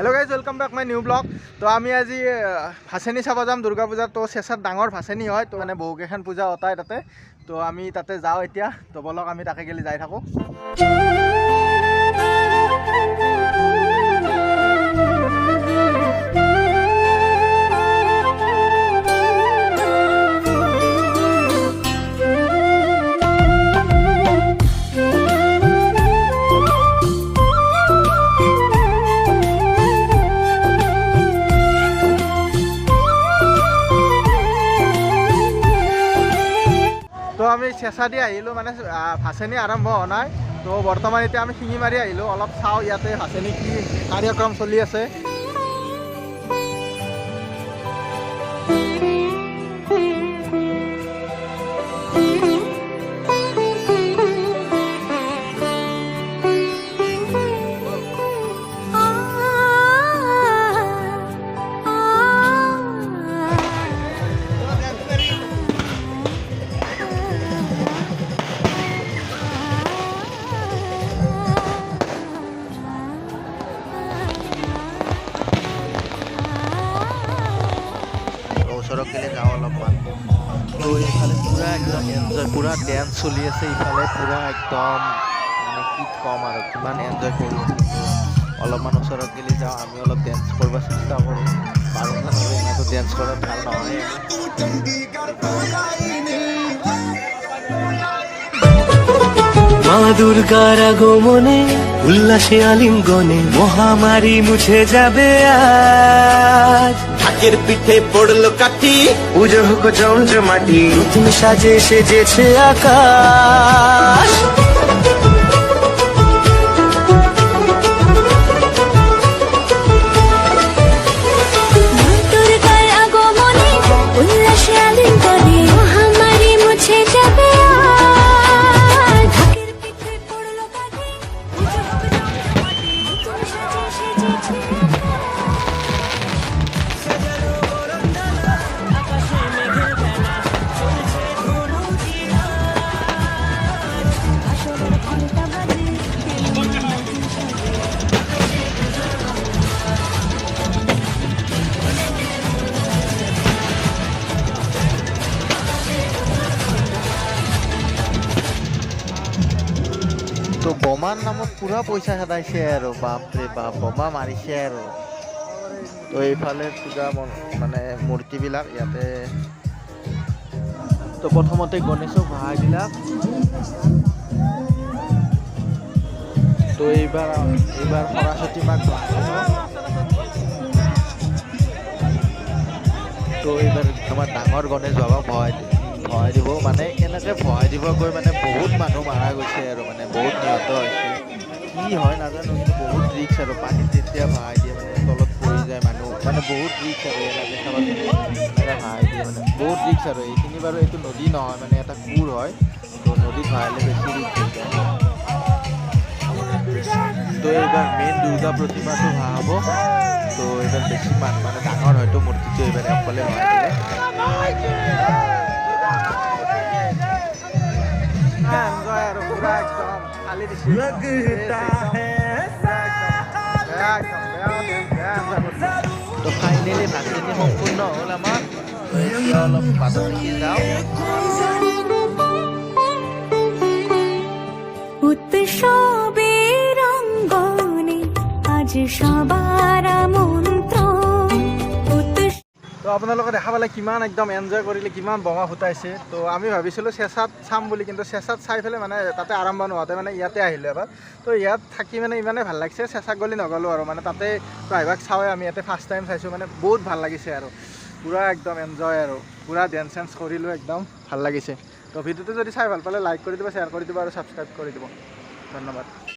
Hello guys welcome back my new blog. तो आमी আজি ভাচেনি চাব যাম দুৰ্গা পূজা। তো চেঁচাত ডাঙৰ ভাচেনি হয়, তো মানে বহুকেইখন পূজা অতাই তাতে। তো আমি তাতে যাওঁ এতিয়া। তো বলক আমি তাকে গেলি যাই থাকোঁ। তো আমি চেঁচা দি আহিলোঁ, মানে ভাচেনি আৰম্ভ হোৱা নাই। তো বৰ্তমান এতিয়া আমি শিঙি মাৰি আহিলোঁ, অলপ চাওঁ ইয়াতে ভাচেনি কি কাৰ্যক্ৰম চলি আছে। ওচৰত গেলে যাওঁ অলপমান। তো এইফালে পূৰা একদম এনজয়, পূৰা ডেন্স চলি আছে ইফালে, পূৰা একদম মানে কি ক'ম আৰু কিমান এনজয় কৰি আছোঁ। অলপমান ওচৰত গেলি যাওঁ, আমি অলপ ডেন্স কৰিব চেষ্টা কৰোঁ। পাৰোঁ না নৰোঁ, ইমানটো ডেন্স কৰাত ভাল নহয়। মা দুর্গার আগমনে উল্লাসে আলিঙ্গনে মহামারী মুছে যাবে আজ। ঢাকের পিঠে পড়লো কাঠি, পুজো হোক জমজমাটি, নতুন সাজে সেজেছে আকাশ। তো বোমাৰ নামত পুৰা পইচা খেদাইছে আৰু বাপৰে বাপ, বোমা মাৰিছে আৰু। তো এইফালে পূজা মানে মূৰ্তিবিলাক ইয়াতে। তো প্ৰথমতে গণেশক বহাই দিলাক। তো এইবাৰ সৰস্বতী মাক বহাব। তো এইবাৰ আমাৰ ডাঙৰ গণেশ বাবাক ভৰাই দিব। মানে এনেকৈ ভৰাই দিব গৈ মানে বহুত মানুহ মাৰা গৈছে আৰু, মানে বহুত নিহত হৈছে। কি হয় নাজানো, কিন্তু বহুত ৰিক্স আৰু। পানীত যেতিয়া ভৰাই দিয়ে মানে তলত পৰি যায় মানুহ, মানে বহুত ৰিক্স আৰু। এনেকৈ চাবাচোন, এনেকৈ ভৰাই দিয়ে মানে বহুত ৰিক্স আৰু। এইখিনি বাৰু এইটো নদী নহয়, মানে এটা কুৰ হয়। তো নদীত ভৰালে বেছি ৰিক্স হৈ যায়। তো এইবাৰ মেইন দুৰ্গা প্ৰতিমাটো ভৰাব। তো এইবাৰ বেছি মানে ডাঙৰ হয়তো মূৰ্তিটো এইবাৰ অকলে ভৰাই দিলে। এনজয় আৰু পুৰা একদম খালি দিছে। তো ফাইনেলি ভাচেনি সম্পূৰ্ণ হ'ল আমাৰ। তো এতিয়া অলপ বাটত দেখি যাওঁ। উৎসবেৰ অঙ্গনে আজ সবাৰ আমন্ত্ৰণ। তো আপোনালোকে দেখা পালে কিমান একদম এনজয় কৰিলে, কিমান বোমা ফুটাইছে। তো আমি ভাবিছিলোঁ চেঁচাত চাম বুলি, কিন্তু চেঁচাত চাই পেলাই মানে তাতে আৰম্ভ নোহোৱাতে মানে ইয়াতে আহিলোঁ এবাৰ। তো ইয়াত থাকি মানে ইমানেই ভাল লাগিছে, চেঁচাক গ'লি নগ'লোঁ আৰু। মানে তাতে প্ৰায়ভাগ চাওঁৱে আমি, ইয়াতে ফাৰ্ষ্ট টাইম চাইছোঁ, মানে বহুত ভাল লাগিছে আৰু। পূৰা একদম এনজয় আৰু, পূৰা ডেন্স চেন্স কৰিলোঁ, একদম ভাল লাগিছে। তো ভিডিঅ'টো যদি চাই ভাল পালে লাইক কৰি দিব, শ্বেয়াৰ কৰি দিব আৰু ছাবস্ক্ৰাইব কৰি দিব। ধন্যবাদ।